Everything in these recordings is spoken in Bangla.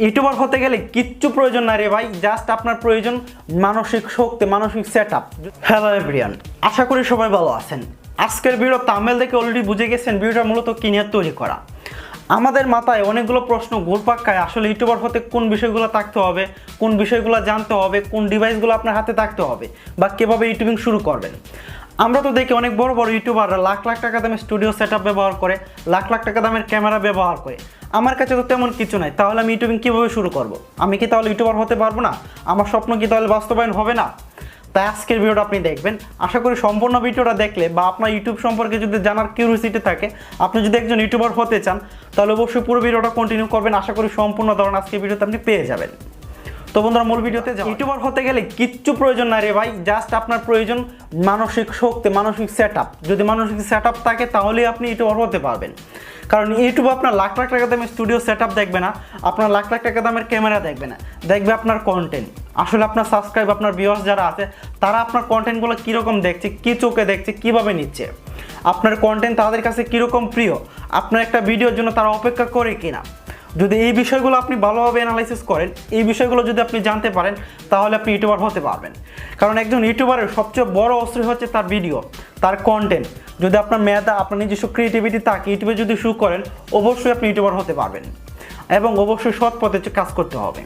ইউটিউবার হতে গেলে কিচ্ছু প্রয়োজন না রে ভাই, জাস্ট আপনার প্রয়োজন মানসিক শক্তি, মানসিক সেটআপ। হ্যালো এভরিওয়ান, আশা করি সবাই ভালো আছেন। আজকের ভিডিও থাম্বনেল দেখে অলরেডি বুঝে গেছেন ভিডিওটা মূলত কি নিয়ে তৈরি করা। আমাদের মাথায় অনেকগুলো প্রশ্ন ঘুরপাক খায়, আসলে ইউটিউবার হতে কোন বিষয়গুলো থাকতে হবে, কোন বিষয়গুলো জানতে হবে, কোন ডিভাইসগুলো আপনার হাতে থাকতে হবে, বা কীভাবে ইউটিউবিং শুরু করবেন। আমরা তো দেখি অনেক বড় বড় ইউটিউবাররা লাখ লাখ টাকা দামের স্টুডিও সেটআপ ব্যবহার করে, লাখ লাখ টাকা দামের ক্যামেরা ব্যবহার করে। আমার কাছে তো তেমন কিছু নাই, তাহলে আমি ইউটিউবিং কীভাবে শুরু করব? আমি কি তাহলে ইউটিউবার হতে পারবো না? আমার স্বপ্ন কি তাহলে বাস্তবায়ন হবে না? তাই আজকের ভিডিওটা আপনি দেখবেন। আশা করি সম্পূর্ণ ভিডিওটা দেখলে বা আপনার ইউটিউব সম্পর্কে যদি জানার কিউরিওসিটি থাকে, আপনি যদি একজন ইউটিউবার হতে চান, তাহলে অবশ্যই পুরো ভিডিওটা কন্টিনিউ করবেন। আশা করি সম্পূর্ণ ধারণা আজকের ভিডিওতে আপনি পেয়ে যাবেন। তো বন্ধুরা, মূল ভিডিওতে যাও। ইউটিউবার হতে গেলে কিচ্ছু প্রয়োজন না রে ভাই, জাস্ট আপনার প্রয়োজন মানসিক শক্তি, মানসিক সেটআপ। যদি মানসিক সেটআপ থাকে তাহলেই আপনি ইউটিউবার হতে পারবেন। কারণ ইউটিউব আপনার লাখ লাখ টাকা দামের স্টুডিও সেটআপ দেখবে না, আপনার লাখ লাখ টাকা দামের ক্যামেরা দেখবে না, দেখবে আপনার কন্টেন্ট। আসলে আপনার সাবস্ক্রাইব, আপনার ভিউয়ার্স যারা আছে, তারা আপনার কন্টেন্টগুলো কীরকম দেখছে, কী চোখে দেখছে, কীভাবে নিচ্ছে, আপনার কন্টেন্ট তাদের কাছে কীরকম প্রিয়, আপনার একটা ভিডিওর জন্য তারা অপেক্ষা করে কিনা। যদি এই বিষয়গুলো আপনি ভালোভাবে অ্যানালাইসিস করেন, এই বিষয়গুলো যদি আপনি জানতে পারেন, তাহলে আপনি ইউটিউবার হতে পারবেন। কারণ একজন ইউটিউবারের সবচেয়ে বড় অস্ত্র হচ্ছে তার ভিডিও, তার কন্টেন্ট। যদি আপনার মেধা, আপনার নিজস্ব ক্রিয়েটিভিটি থাকে, ইউটিউবে যদি শুরু করেন, অবশ্যই আপনি ইউটিউবার হতে পারবেন। এবং অবশ্যই সৎ পথে কাজ করতে হবে।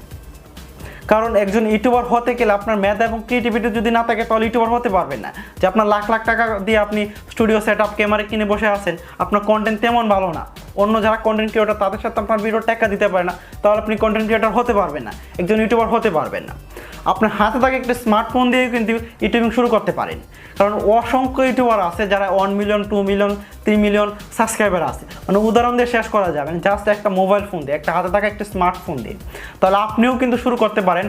কারণ একজন ইউটিউবার হতে গেলে আপনার মেধা এবং ক্রিয়েটিভিটি যদি না থাকে, তাহলে ইউটিউবার হতে পারবেন না। যে আপনার লাখ লাখ টাকা দিয়ে আপনি স্টুডিও সেটআপ, ক্যামেরা কিনে বসে আছেন, আপনার কন্টেন্ট তেমন ভালো না, অন্য যারা কন্টেন্ট ক্রিয়েটর তাদের সাথে আপনার ভিডিও টাকা দিতে পারে না, তাহলে আপনি কন্টেন্ট ক্রিয়েটর হতে পারবেন না, একজন ইউটিউবার হতে পারবেন না। আপনার হাতে থাকে একটা স্মার্টফোন দিয়ে কিন্তু ইউটিউবিং শুরু করতে পারেন। কারণ অসংখ্য ইউটিউবার আছে যারা 1 মিলিয়ন, 2 মিলিয়ন, 3 মিলিয়ন সাবস্ক্রাইবার আছে। মানে উদাহরণ দিয়ে শেষ করা যাবে না, জাস্ট একটা মোবাইল ফোন দিয়ে, একটা হাতে থাকা একটা স্মার্টফোন দিয়ে। তাহলে আপনিও কিন্তু শুরু করতে পারেন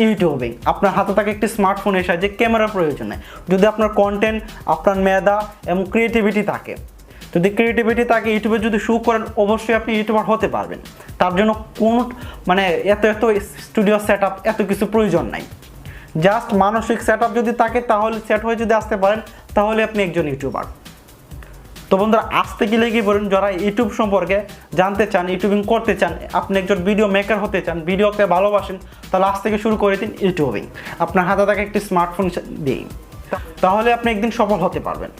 ইউটিউবিং। আপনার হাতে থাকে একটি স্মার্টফোনের সাহায্যে, ক্যামেরার প্রয়োজন নেই। যদি আপনার কন্টেন্ট, আপনার মেধা এবং ক্রিয়েটিভিটি থাকে, যদি ক্রিয়েটিভিটি থাকে, ইউটিউবে যদি শুরু করেন, অবশ্যই আপনি ইউটিউবার হতে পারবেন। তার জন্য কোনো এত স্টুডিও সেটআপ, এত কিছু প্রয়োজন নাই। জাস্ট মানসিক সেটআপ যদি থাকে, তাহলে সেট হয়ে যদি আসতে পারেন, তাহলে আপনি একজন ইউটিউবার। তো বন্ধুরা, আজ থেকে লেগে পড়ুন। যারা ইউটিউব সম্পর্কে জানতে চান, ইউটিউবিং করতে চান, আপনি একজন ভিডিও মেকার হতে চান, ভিডিওকে ভালোবাসেন, তাহলে আজ থেকে শুরু করে দিন ইউটিউবিং। আপনার হাতে থাকে একটি স্মার্টফোন দিয়েই, তাহলে আপনি একদিন সফল হতে পারবেন।